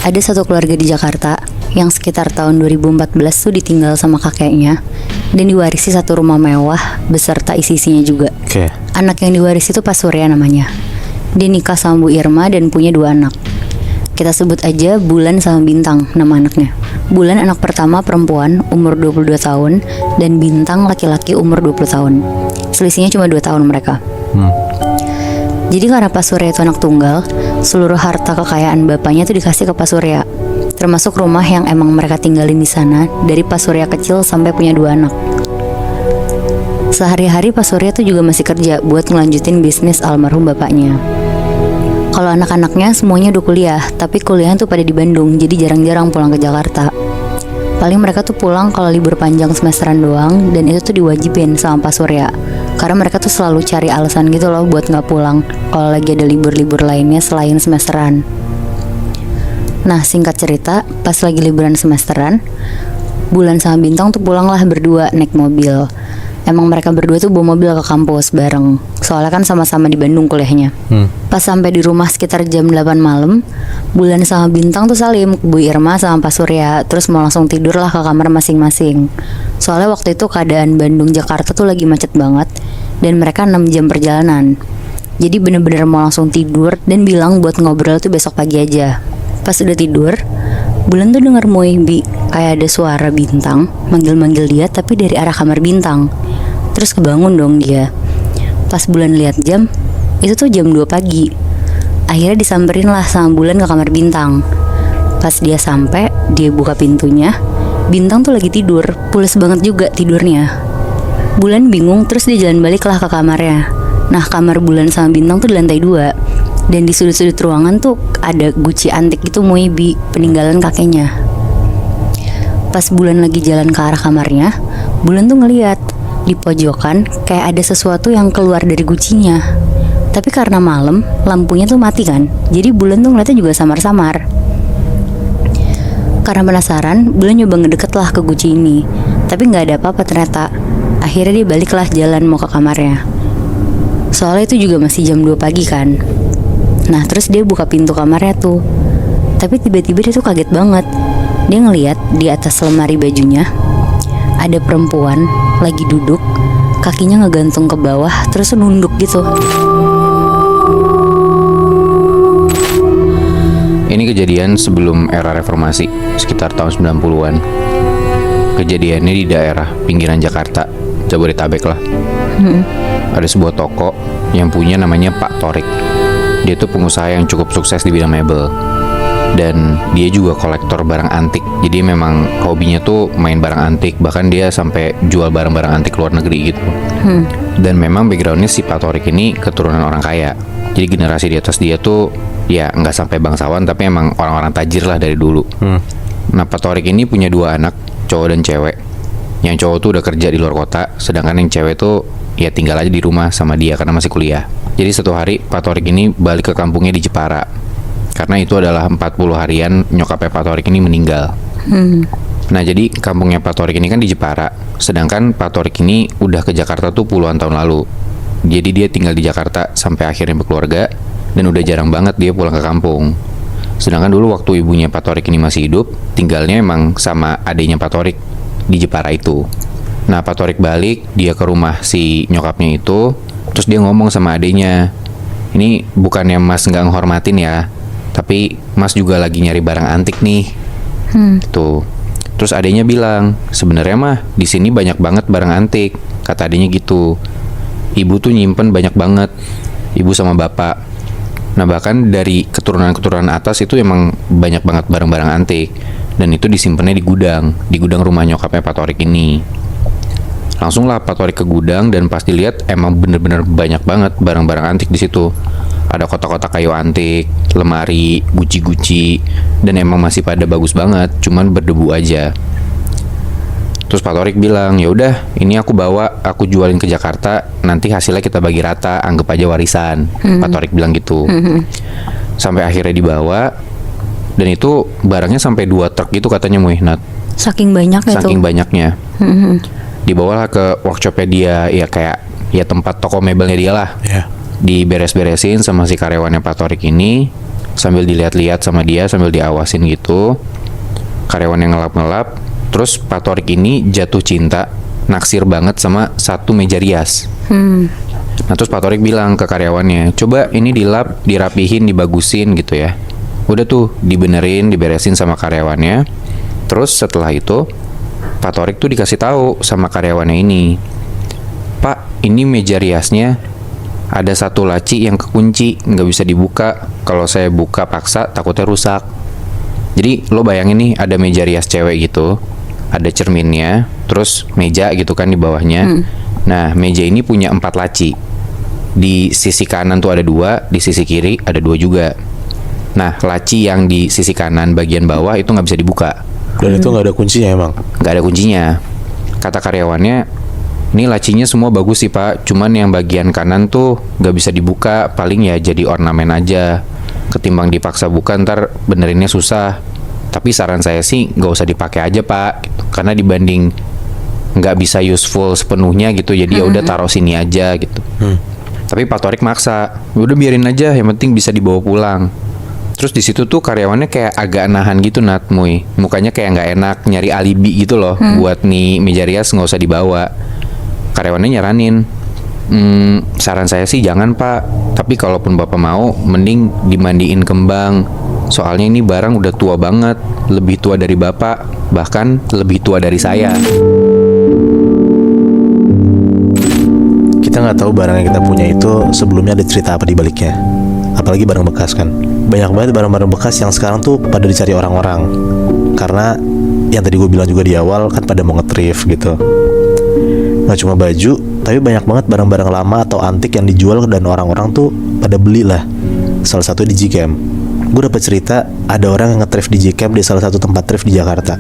Ada satu keluarga di Jakarta yang sekitar tahun 2014 tuh ditinggal sama kakeknya dan diwarisi satu rumah mewah beserta isi-isinya juga. Anak yang diwarisi itu Pak Surya namanya. Dia nikah sama Bu Irma dan punya 2 anak. Kita sebut aja Bulan sama Bintang nama anaknya. Bulan anak pertama perempuan umur 22 tahun dan Bintang laki-laki umur 20 tahun. Selisihnya cuma 2 tahun mereka. Jadi karena Pak Surya itu anak tunggal, seluruh harta kekayaan bapaknya tuh dikasih ke Pak Surya, termasuk rumah yang emang mereka tinggalin di sana dari Pak Surya kecil sampai punya 2 anak. Sehari-hari Pak Surya tuh juga masih kerja buat ngelanjutin bisnis almarhum bapaknya. Kalau anak-anaknya semuanya udah kuliah, tapi kuliahnya tuh pada di Bandung, jadi jarang-jarang pulang ke Jakarta. Paling mereka tuh pulang kalau libur panjang semesteran doang, dan itu tuh diwajibin sama Pak Surya. Karena mereka tuh selalu cari alasan gitu loh buat gak pulang kalau lagi ada libur-libur lainnya selain semesteran. Nah, singkat cerita, pas lagi liburan semesteran, Bulan sama Bintang tuh pulang lah berdua naik mobil. Emang mereka berdua tuh bawa mobil ke kampus bareng, soalnya kan sama-sama di Bandung kuliahnya. Pas sampai di rumah sekitar jam 8 malam, Bulan sama Bintang tuh salim ke Bu Irma sama Pak Surya, terus mau langsung tidur lah ke kamar masing-masing. Soalnya waktu itu keadaan Bandung-Jakarta tuh lagi macet banget, dan mereka 6 jam perjalanan. Jadi bener-bener mau langsung tidur dan bilang buat ngobrol tuh besok pagi aja. Pas udah tidur, Bulan tuh denger Moebi kayak ada suara Bintang manggil-manggil dia tapi dari arah kamar Bintang. Terus kebangun dong dia. Pas Bulan lihat jam, itu tuh jam 2 pagi. Akhirnya disamperin lah sama Bulan ke kamar Bintang. Pas dia sampai, dia buka pintunya. Bintang tuh lagi tidur, pules banget juga tidurnya. Bulan bingung, terus dia jalan balik lah ke kamarnya. Nah, kamar Bulan sama Bintang tuh di lantai 2. Dan di sudut-sudut ruangan tuh ada guci antik gitu Moebi, peninggalan kakeknya. Pas Bulan lagi jalan ke arah kamarnya, Bulan tuh ngeliat di pojokan kayak ada sesuatu yang keluar dari gucinya. Tapi karena malam, lampunya tuh mati kan, jadi Bulan tuh ngeliatnya juga samar-samar. Karena penasaran, Bulan nyoba ngedeket lah ke guci ini, tapi gak ada apa-apa ternyata. Akhirnya dia baliklah jalan mau ke kamarnya. Soalnya itu juga masih jam 2 pagi kan. Nah terus dia buka pintu kamarnya tuh, tapi tiba-tiba dia tuh kaget banget. Dia ngeliat di atas lemari bajunya ada perempuan lagi duduk, kakinya ngegantung ke bawah, terus nunduk gitu. Ini kejadian sebelum era reformasi, sekitar tahun 90-an. Kejadiannya di daerah pinggiran Jakarta, Jabodetabek lah. Ada sebuah toko yang punya namanya Pak Torik. Dia tuh pengusaha yang cukup sukses di bidang mebel. Dan dia juga kolektor barang antik. Jadi memang hobinya tuh main barang antik. Bahkan dia sampai jual barang-barang antik luar negeri gitu. Dan memang backgroundnya si Pak Torik ini keturunan orang kaya. Jadi generasi di atas dia tuh ya nggak sampai bangsawan, tapi emang orang-orang tajir lah dari dulu. Nah, Pak Torik ini punya 2 anak, cowok dan cewek. Yang cowok tuh udah kerja di luar kota, sedangkan yang cewek tuh ya tinggal aja di rumah sama dia karena masih kuliah. Jadi satu hari Pak Torik ini balik ke kampungnya di Jepara, karena itu adalah 40 harian nyokapnya Pak Torik ini meninggal. Nah jadi kampungnya Pak Torik ini kan di Jepara, sedangkan Pak Torik ini udah ke Jakarta tuh puluhan tahun lalu. Jadi dia tinggal di Jakarta sampai akhirnya berkeluarga, dan udah jarang banget dia pulang ke kampung. Sedangkan dulu waktu ibunya Pak Torik ini masih hidup, tinggalnya emang sama adiknya Pak Torik di Jepara itu. Nah Pak Torik balik, dia ke rumah si nyokapnya itu, terus dia ngomong sama adiknya, ini bukannya Mas nggak ngehormatin ya, tapi Mas juga lagi nyari barang antik nih. Tuh. Terus adiknya bilang, sebenarnya mah di sini banyak banget barang antik, kata adiknya gitu. Ibu tuh nyimpen banyak banget, ibu sama bapak. Nah bahkan dari keturunan-keturunan atas itu emang banyak banget barang-barang antik, dan itu disimpannya di gudang rumah nyokapnya Pak Torik ini. Langsung lah Pak Torik ke gudang, dan pas dilihat emang bener-bener banyak banget barang-barang antik di situ. Ada kotak-kotak kayu antik, lemari, guci-guci, dan emang masih pada bagus banget, cuman berdebu aja. Terus Pak Torik bilang, ya udah, ini aku bawa, aku jualin ke Jakarta, nanti hasilnya kita bagi rata, anggap aja warisan. Pak Torik bilang gitu. Sampai akhirnya dibawa, dan itu barangnya sampai 2 truk gitu katanya Muihnat. Saking banyaknya tuh. Saking banyaknya. Dibawalah ke workshopnya dia, ya kayak ya tempat toko mebelnya dia lah. Diberes-beresin sama si karyawannya Pak Torik ini. sambil dilihat-lihat sama dia, sambil diawasin gitu. Karyawan yang ngelap-ngelap. Terus Pak Torik ini jatuh cinta, naksir banget sama satu meja rias. Nah terus Pak Torik bilang ke karyawannya, coba ini dilap, dirapihin, dibagusin gitu ya. Udah tuh dibenerin, diberesin sama karyawannya. Terus setelah itu Pak Torik tuh dikasih tahu sama karyawannya ini, Pak, ini meja riasnya ada satu laci yang kekunci, nggak bisa dibuka. Kalau saya buka paksa takutnya rusak. Jadi lo bayangin nih, ada meja rias cewek gitu, ada cerminnya, terus meja gitu kan di bawahnya. Nah meja ini punya 4 laci. Di sisi kanan tuh ada 2, di sisi kiri ada 2 juga. Nah laci yang di sisi kanan bagian bawah itu nggak bisa dibuka. Dan itu nggak ada kuncinya emang? Nggak ada kuncinya. Kata karyawannya, ini lacinya semua bagus sih Pak, cuman yang bagian kanan tuh nggak bisa dibuka, paling ya jadi ornamen aja. Ketimbang dipaksa buka ntar benerinnya susah. Tapi saran saya sih nggak usah dipakai aja Pak, gitu. Karena dibanding nggak bisa useful sepenuhnya gitu, jadi ya udah taruh sini aja gitu. Tapi Pak Torik maksa, udah biarin aja, yang penting bisa dibawa pulang. Terus di situ tuh karyawannya kayak agak nahan gitu Nat, Muy. Mukanya kayak nggak enak, nyari alibi gitu loh, buat nih meja rias nggak usah dibawa. Karyawannya nyaranin, saran saya sih jangan Pak. Tapi kalaupun Bapak mau, mending dimandiin kembang. Soalnya ini barang udah tua banget, lebih tua dari Bapak, bahkan lebih tua dari saya. Kita nggak tahu barang yang kita punya itu sebelumnya ada cerita apa di baliknya. Apalagi barang bekas kan. Banyak banget barang-barang bekas yang sekarang tuh pada dicari orang-orang. Karena yang tadi gue bilang juga di awal kan pada mau nge-thrift gitu. Nggak cuma baju, tapi banyak banget barang-barang lama atau antik yang dijual dan orang-orang tuh pada beli lah. Salah satu di Gcam. Gue dapat cerita ada orang yang nge-thrift di Gcam di salah satu tempat thrift di Jakarta.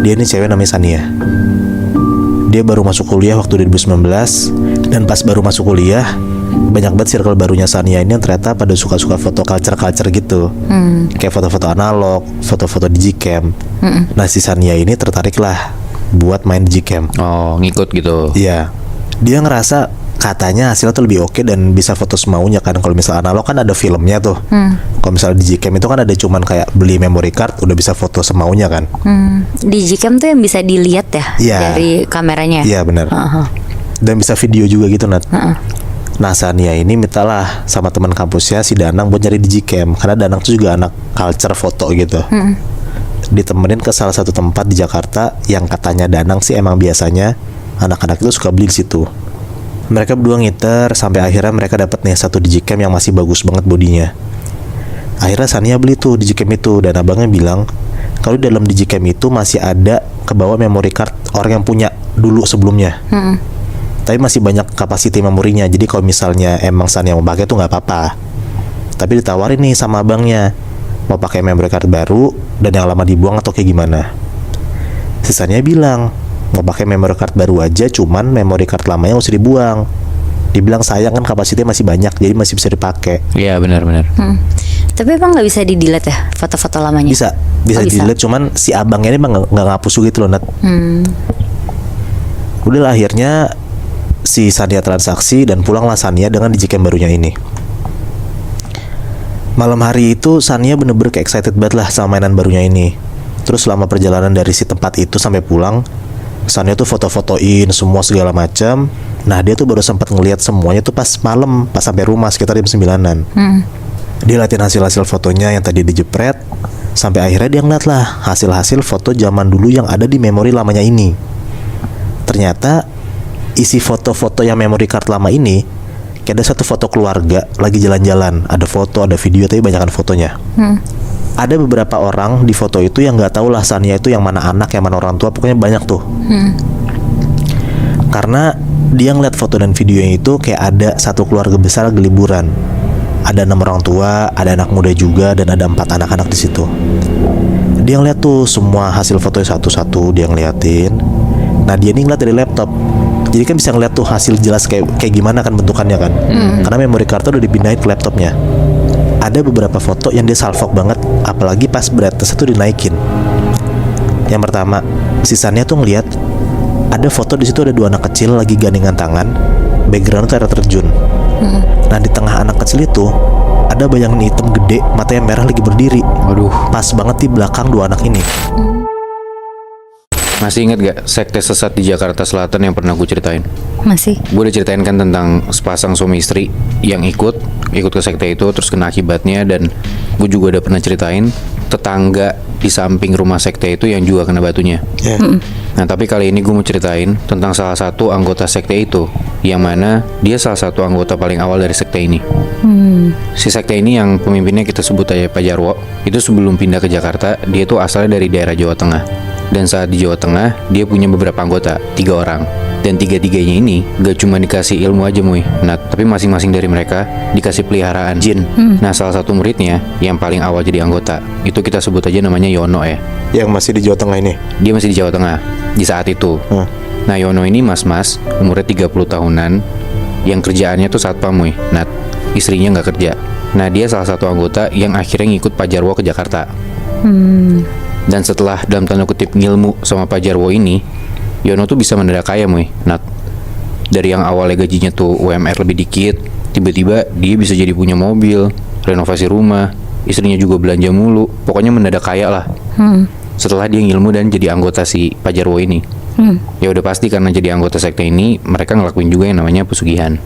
Dia ini cewek namanya Sania. Dia baru masuk kuliah waktu 2019. Dan pas baru masuk kuliah, banyak banget circle barunya Sania ini yang ternyata pada suka-suka foto culture-culture gitu. Kayak foto-foto analog, foto-foto di Gcam. Nah si Sania ini tertarik lah buat main di Gcam. Oh, ngikut gitu. Iya. Dia ngerasa katanya hasilnya tuh lebih oke dan bisa foto semaunya kan. Kalau misalnya analog kan ada filmnya tuh. Kalau misalnya di Gcam itu kan ada cuman kayak beli memory card udah bisa foto semaunya kan. Di Gcam tuh yang bisa dilihat ya, Iya. dari kameranya. Iya benar. Dan bisa video juga gitu Nat. Nah Sania ini mintalah sama teman kampusnya si Danang buat nyari di Gcam. Karena Danang tuh juga anak culture foto gitu. Ditemenin ke salah satu tempat di Jakarta yang katanya Danang sih emang biasanya anak-anak itu suka beli di situ. Mereka berdua ngiter sampai akhirnya mereka dapat nih satu di Gcam yang masih bagus banget bodinya. Akhirnya Sania beli tuh di Gcam itu dan abangnya bilang kalau di dalam di Gcam itu masih ada ke bawah memory card orang yang punya dulu sebelumnya. Tapi masih banyak kapasiti memorinya. Jadi kalau misalnya emang Sania mau pakai tuh nggak apa-apa. Tapi ditawarin nih sama abangnya mau pakai memory card baru dan yang lama dibuang atau kayak gimana. Sisanya bilang mau pakai memory card baru aja, cuman memory card lamanya nggak usah dibuang. Dibilang sayang kan kapasitinya masih banyak, jadi masih bisa dipakai. Iya benar-benar. Tapi emang nggak bisa di-delete ya foto-foto lamanya? Bisa di-delete, cuman si abangnya ini emang nggak ngapus gitu loh Nat. Udah akhirnya si Sania transaksi dan pulanglah Sania dengan di Gcam barunya ini. Malam hari itu Sania bener-bener kayak excited banget lah sama mainan barunya ini. Terus selama perjalanan dari si tempat itu sampai pulang, Sania tuh foto-fotoin semua segala macam. Nah dia tuh baru sempat ngelihat semuanya tuh pas malam, pas sampai rumah sekitar jam 9-an. Dia liatin hasil-hasil fotonya yang tadi dijepret. Sampai akhirnya dia ngeliat lah hasil-hasil foto zaman dulu yang ada di memori lamanya ini. Ternyata isi foto-foto yang memory card lama ini kayak ada satu foto keluarga lagi jalan-jalan, ada foto, ada video, tapi banyakan fotonya. Ada beberapa orang di foto itu yang nggak tahu lah Sania itu yang mana anak, yang mana orang tua, pokoknya banyak tuh. Karena dia ngeliat foto dan videonya itu kayak ada satu keluarga besar lagi liburan. Ada 6 orang tua, ada anak muda juga, dan ada 4 anak-anak di situ. Dia ngeliat tuh semua hasil fotonya satu-satu dia ngeliatin. Nah dia ini ngeliat dari laptop. Jadi kan bisa ngeliat tuh hasil jelas kayak gimana kan bentukannya kan. Karena memory card udah dipindahin ke laptopnya. Ada beberapa foto yang dia salvok banget, apalagi pas brightness itu dinaikin. Yang pertama, sisanya tuh ngeliat ada foto di situ ada 2 anak kecil lagi gandengan tangan, background tuh air terjun. Nah di tengah anak kecil itu ada bayangan hitam gede, matanya merah lagi berdiri. Waduh. Pas banget di belakang dua anak ini. Masih ingat gak sekte sesat di Jakarta Selatan yang pernah gue ceritain? Masih. Gue udah ceritain kan tentang sepasang suami istri yang ikut ke sekte itu terus kena akibatnya. Dan gue juga udah pernah ceritain tetangga di samping rumah sekte itu yang juga kena batunya. Nah tapi kali ini gue mau ceritain tentang salah satu anggota sekte itu, yang mana dia salah satu anggota paling awal dari sekte ini. Si sekte ini yang pemimpinnya kita sebut aja Pak Jarwo, itu sebelum pindah ke Jakarta dia tuh asalnya dari daerah Jawa Tengah. Dan saat di Jawa Tengah dia punya beberapa anggota, 3 orang. Dan 3-3-nya ini gak cuma dikasih ilmu aja Muy, nah tapi masing-masing dari mereka dikasih peliharaan jin. Nah salah satu muridnya yang paling awal jadi anggota itu kita sebut aja namanya Yono ya. Yang masih di Jawa Tengah ini. Dia masih di Jawa Tengah di saat itu. Nah Yono ini mas-mas umurnya 30 tahunan yang kerjaannya tuh satpam Muy. Nah istrinya gak kerja. Nah dia salah satu anggota yang akhirnya ngikut Pak Jarwo ke Jakarta. Dan setelah dalam tanda kutip ngilmu sama Pak Jarwo ini, Yono tuh bisa mendadak kaya Muy. Nah dari yang awalnya gajinya tuh UMR lebih dikit, tiba-tiba dia bisa jadi punya mobil, renovasi rumah, istrinya juga belanja mulu, pokoknya mendadak kaya lah. Setelah dia ngilmu dan jadi anggota si Pak Jarwo ini. Ya udah pasti karena jadi anggota sekte ini mereka ngelakuin juga yang namanya pesugihan.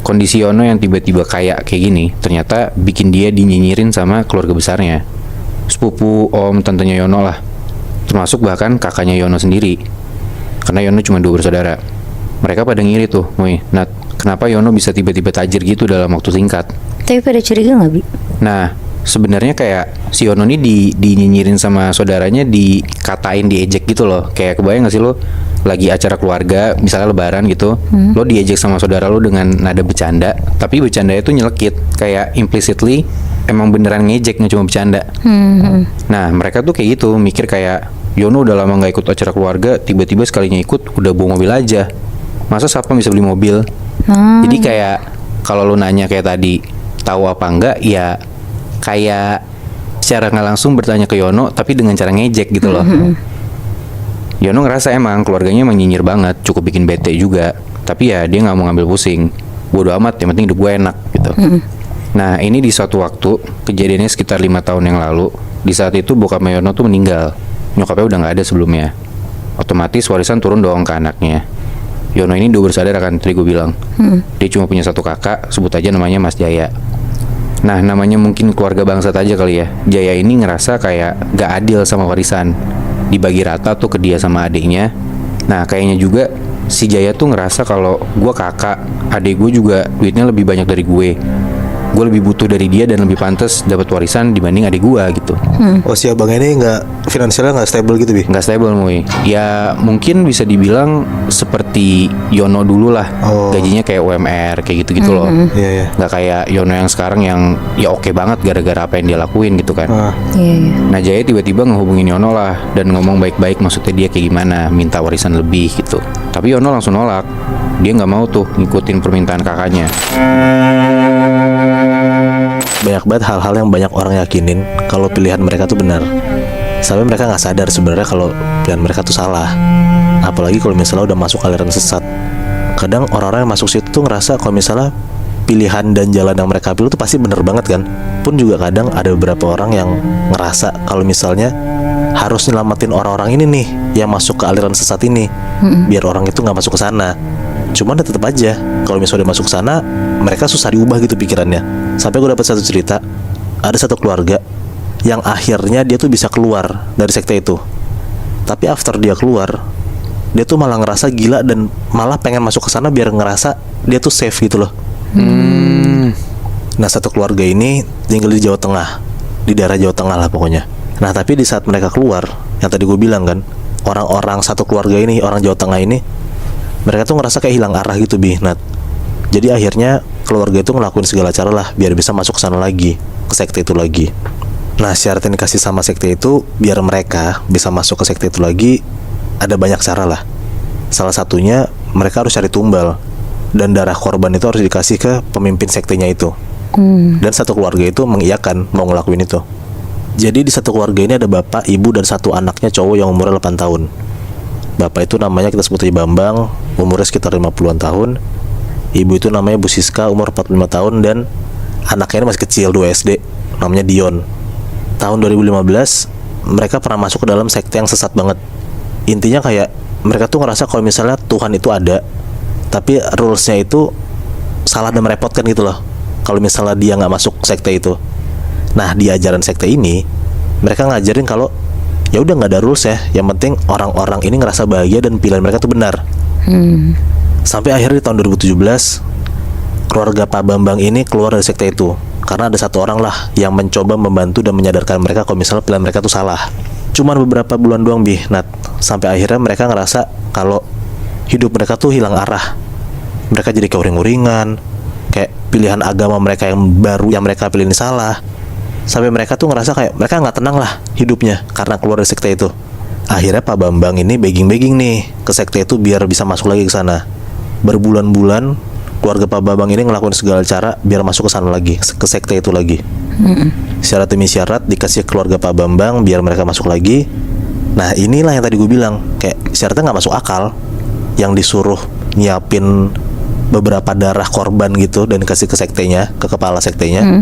Kondisi Yono yang tiba-tiba kaya kayak gini ternyata bikin dia dinyinyirin sama keluarga besarnya, sepupu, om, tantenya Yono lah, termasuk bahkan kakaknya Yono sendiri. Karena Yono cuma 2 bersaudara. Mereka pada ngiri tuh Muy. Nah kenapa Yono bisa tiba-tiba tajir gitu dalam waktu singkat. Tapi pada curiga gak Bi? Nah sebenarnya kayak si Yono ini dinyinyirin sama saudaranya, dikatain, diejek gitu loh. Kayak kebayang gak sih lo lagi acara keluarga misalnya lebaran gitu, lo diejek sama saudara lo dengan nada bercanda, tapi bercandanya tuh nyelekit, kayak implicitly emang beneran ngejek, nggak cuma bercanda. Nah mereka tuh kayak gitu mikir kayak Yono udah lama nggak ikut acara keluarga, tiba-tiba sekalinya ikut udah bawa mobil aja, masa siapa bisa beli mobil. Jadi kayak kalau lo nanya kayak tadi tahu apa enggak, ya kayak secara nggak langsung bertanya ke Yono tapi dengan cara ngejek gitu loh. Yono ngerasa emang keluarganya emang nyinyir banget, cukup bikin bete juga, tapi ya dia nggak mau ngambil pusing, bodo amat, yang penting hidup gue enak gitu. Nah ini di suatu waktu, kejadiannya sekitar 5 tahun yang lalu. Di saat itu bokapnya Yono tuh meninggal, nyokapnya udah gak ada sebelumnya. Otomatis warisan turun dong ke anaknya. Yono ini 2 bersaudara kan, tadi gue bilang. Dia cuma punya 1 kakak, sebut aja namanya Mas Jaya. Nah namanya mungkin keluarga bangsat aja kali ya. Jaya ini ngerasa kayak gak adil sama warisan, dibagi rata tuh ke dia sama adiknya. Nah kayaknya juga si Jaya tuh ngerasa kalau gue kakak, adik gue juga duitnya lebih banyak dari gue lebih butuh dari dia dan lebih pantas dapat warisan dibanding adik gue gitu. Oh si abang ini nggak, finansialnya nggak stable gitu Bi? Nggak stable Muy. Ya mungkin bisa dibilang seperti Yono dulu lah. Gajinya kayak UMR kayak gitu-gitu loh. Nggak kayak Yono yang sekarang yang ya oke banget gara-gara apa yang dia lakuin gitu kan. Nah Jaya tiba-tiba ngehubungin Yono lah dan ngomong baik-baik, maksudnya dia kayak gimana, minta warisan lebih gitu. Tapi Yono langsung nolak. Dia nggak mau tuh ngikutin permintaan kakaknya. Banyak banget hal-hal yang banyak orang yakinin kalau pilihan mereka tuh benar, sampai mereka nggak sadar sebenarnya kalau pilihan mereka tuh salah. Apalagi kalau misalnya udah masuk aliran sesat. Kadang orang-orang yang masuk situ tuh ngerasa kalau misalnya pilihan dan jalan yang mereka pilih tuh pasti bener banget kan. Pun juga kadang ada beberapa orang yang ngerasa kalau misalnya harus nyelamatin orang-orang ini nih yang masuk ke aliran sesat ini, biar orang itu nggak masuk ke sana. Cuman tetap aja kalau misalnya udah masuk ke sana, mereka susah diubah gitu pikirannya. Sampai gue dapat satu cerita, ada satu keluarga yang akhirnya dia tuh bisa keluar dari sekte itu. Tapi after dia keluar, dia tuh malah ngerasa gila dan malah pengen masuk ke sana biar ngerasa dia tuh safe gitu loh. Nah satu keluarga ini tinggal di Jawa Tengah, di daerah Jawa Tengah lah pokoknya. Nah tapi di saat mereka keluar, yang tadi gue bilang kan, orang-orang satu keluarga ini, orang Jawa Tengah ini, mereka tuh ngerasa kayak hilang arah gitu Bi, Nat. Jadi akhirnya keluarga itu ngelakuin segala cara lah biar bisa masuk ke sana lagi, ke sekte itu lagi. Nah syarat yang dikasih sama sekte itu biar mereka bisa masuk ke sekte itu lagi, ada banyak cara lah. Salah satunya mereka harus cari tumbal, dan darah korban itu harus dikasih ke pemimpin sektenya itu. Dan satu keluarga itu mengiyakan mau ngelakuin itu. Jadi di satu keluarga ini ada bapak, ibu, dan 1 anaknya cowok yang umurnya 8 tahun. Bapak itu namanya kita sebut aja Bambang, umurnya sekitar 50-an tahun. Ibu itu namanya Bu Siska, umur 45 tahun. Dan anaknya ini masih kecil 2 SD, namanya Dion. Tahun 2015 mereka pernah masuk ke dalam sekte yang sesat banget. Intinya kayak mereka tuh ngerasa kalau misalnya Tuhan itu ada, tapi rulesnya itu salah dan merepotkan gitu loh kalau misalnya dia nggak masuk sekte itu. Nah, di ajaran sekte ini mereka ngajarin kalau ya udah nggak ada rules ya, yang penting orang-orang ini ngerasa bahagia dan pilihan mereka tuh benar. Sampai akhirnya di tahun 2017 keluarga Pak Bambang ini keluar dari sekte itu karena ada satu orang lah yang mencoba membantu dan menyadarkan mereka kalau misalnya pilihan mereka tuh salah. Cuman beberapa bulan doang Nat, sampai akhirnya mereka ngerasa kalau hidup mereka tuh hilang arah. Mereka jadi keuring-uringan, kayak pilihan agama mereka yang baru yang mereka pilih ini salah. Sampai mereka tuh ngerasa kayak mereka nggak tenang lah hidupnya karena keluar dari sekte itu. Akhirnya Pak Bambang ini begging nih ke sekte itu biar bisa masuk lagi ke sana. Berbulan-bulan keluarga Pak Bambang ini ngelakuin segala cara biar masuk ke sana lagi, ke sekte itu lagi. Syarat demi syarat dikasih keluarga Pak Bambang biar mereka masuk lagi. Nah, inilah yang tadi gue bilang, kayak syaratnya nggak masuk akal. Yang disuruh nyiapin beberapa darah korban gitu dan dikasih ke sektenya, ke kepala sektenya.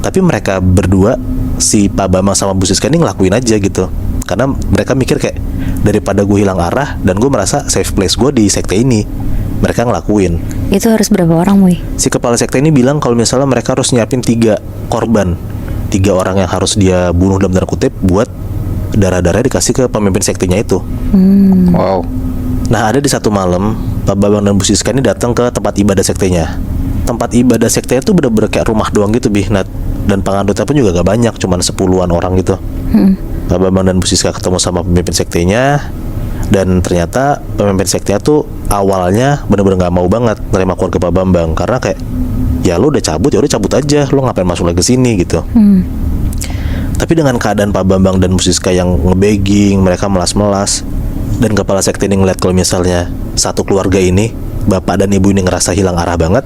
Tapi mereka berdua, si Pak Bambang sama Bu Siska ini ngelakuin aja gitu. Karena mereka mikir kayak daripada gue hilang arah dan gue merasa safe place gue di sekte ini, mereka ngelakuin. Itu harus berapa orang, Boy? Si kepala sekte ini bilang kalau misalnya mereka harus nyiapin 3 korban, 3 orang yang harus dia bunuh dalam tanda kutip buat darah-darah dikasih ke pemimpin sektenya itu. Wow. Nah, ada di satu malam Pak Bambang dan Bu Siska ini datang ke tempat ibadah sektenya. Tempat ibadah sektenya tuh bener-bener kayak rumah doang gitu, Nat. Dan pengandutnya pun juga gak banyak, cuman 10-an orang gitu. Pak Bambang dan Bu Siska ketemu sama pemimpin sektenya. Dan ternyata pemimpin sektenya tuh awalnya bener-bener gak mau banget nerima keluarga Pak Bambang. Karena kayak, ya lo udah cabut, ya udah cabut aja, lo ngapain masuk lagi ke sini gitu. Tapi dengan keadaan Pak Bambang dan Bu Siska yang ngebegging, mereka melas-melas, dan kepala sekte ini ngeliat kalau misalnya satu keluarga ini, bapak dan ibu ini ngerasa hilang arah banget,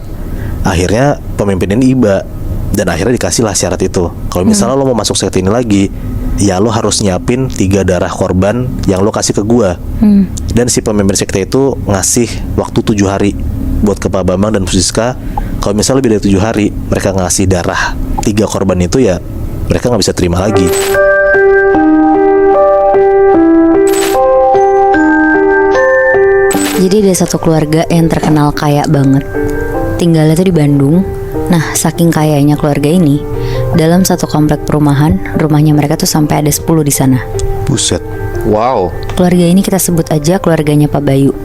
akhirnya pemimpin ini iba. Dan akhirnya dikasih lah syarat itu, kalau misalnya lo mau masuk sekte ini lagi, ya lo harus nyiapin 3 darah korban yang lo kasih ke gua. Dan si pemimpin sekte itu ngasih waktu 7 hari buat ke Pak Bambang dan Bu Siska. Kalau misalnya lebih dari 7 hari mereka ngasih darah 3 korban itu, ya mereka gak bisa terima lagi. Jadi ada satu keluarga yang terkenal kaya banget, tinggalnya tuh di Bandung. Nah, saking kayanya keluarga ini, dalam satu komplek perumahan, rumahnya mereka tuh sampai ada 10 di sana. Buset. Wow. Keluarga ini kita sebut aja keluarganya Pak Bayu.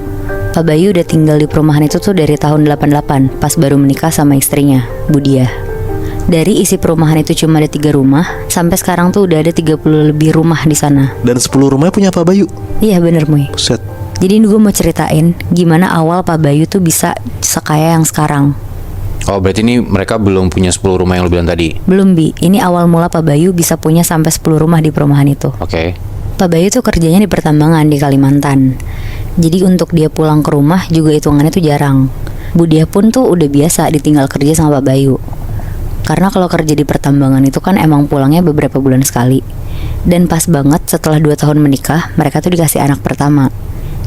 Pak Bayu udah tinggal di perumahan itu tuh dari tahun 88, pas baru menikah sama istrinya, Bu Diah. Dari isi perumahan itu cuma ada 3 rumah, sampai sekarang tuh udah ada 30 lebih rumah di sana. Dan 10 rumahnya punya Pak Bayu? Iya bener, Muy. Buset. Jadi gue mau ceritain gimana awal Pak Bayu tuh bisa sekaya yang sekarang. Oh, berarti ini mereka belum punya 10 rumah yang lu bilang tadi? Belum, Bi. Ini awal mula Pak Bayu bisa punya sampai 10 rumah di perumahan itu. Oke. Pak Bayu tuh kerjanya di pertambangan di Kalimantan. Jadi untuk dia pulang ke rumah juga hitungannya tuh jarang. Bu Diah pun tuh udah biasa ditinggal kerja sama Pak Bayu. Karena kalau kerja di pertambangan itu kan emang pulangnya beberapa bulan sekali. Dan pas banget setelah 2 tahun menikah, mereka tuh dikasih anak pertama.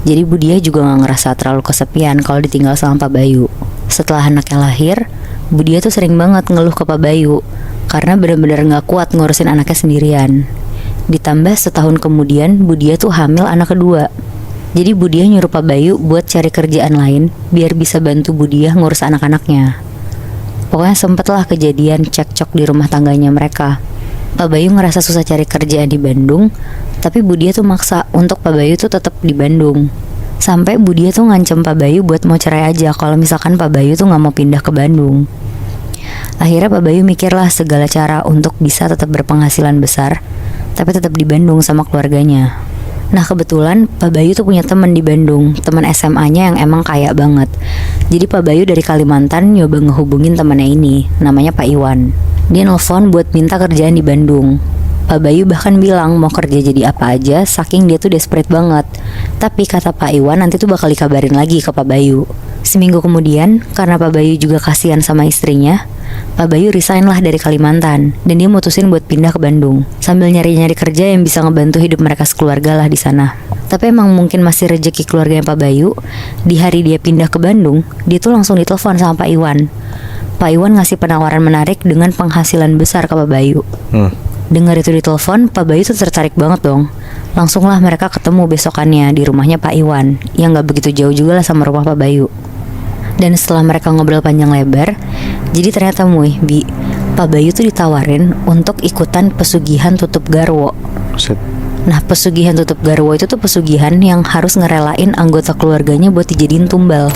Jadi Bu Diah juga gak ngerasa terlalu kesepian kalau ditinggal sama Pak Bayu. Setelah anaknya lahir, Bu Diah tuh sering banget ngeluh ke Pak Bayu karena benar-benar gak kuat ngurusin anaknya sendirian. Ditambah setahun kemudian Bu Diah tuh hamil anak kedua. Jadi Bu Diah nyuruh Pak Bayu buat cari kerjaan lain biar bisa bantu Bu Diah ngurus anak-anaknya. Pokoknya sempetlah kejadian cekcok di rumah tangganya mereka. Pak Bayu ngerasa susah cari kerjaan di Bandung, tapi Bu Diah tuh maksa untuk Pak Bayu tuh tetap di Bandung. Sampai Bu Diah tuh ngancem Pak Bayu buat mau cerai aja kalau misalkan Pak Bayu tuh gak mau pindah ke Bandung. Akhirnya Pak Bayu mikirlah segala cara untuk bisa tetap berpenghasilan besar, tapi tetap di Bandung sama keluarganya. Nah kebetulan Pak Bayu tuh punya teman di Bandung, teman SMA-nya yang emang kaya banget. Jadi Pak Bayu dari Kalimantan nyoba ngehubungin temannya ini, namanya Pak Iwan. Dia nelfon buat minta kerjaan di Bandung. Pak Bayu bahkan bilang mau kerja jadi apa aja, saking dia tuh desperate banget. Tapi kata Pak Iwan nanti tuh bakal dikabarin lagi ke Pak Bayu. Seminggu kemudian, karena Pak Bayu juga kasihan sama istrinya, Pak Bayu resign lah dari Kalimantan dan dia mutusin buat pindah ke Bandung sambil nyari-nyari kerja yang bisa ngebantu hidup mereka sekeluarga lah di sana. Tapi emang mungkin masih rezeki keluarganya Pak Bayu. Di hari dia pindah ke Bandung, dia tuh langsung ditelepon sama Pak Iwan. Pak Iwan ngasih penawaran menarik dengan penghasilan besar ke Pak Bayu. Dengar itu di telepon, Pak Bayu tuh tertarik banget dong. Langsunglah mereka ketemu besokannya di rumahnya Pak Iwan, yang gak begitu jauh juga lah sama rumah Pak Bayu. Dan setelah mereka ngobrol panjang lebar, jadi ternyata Bi, Pak Bayu tuh ditawarin untuk ikutan pesugihan tutup garwo. Set. Nah, pesugihan tutup garwo itu tuh pesugihan yang harus ngerelain anggota keluarganya buat dijadiin tumbal.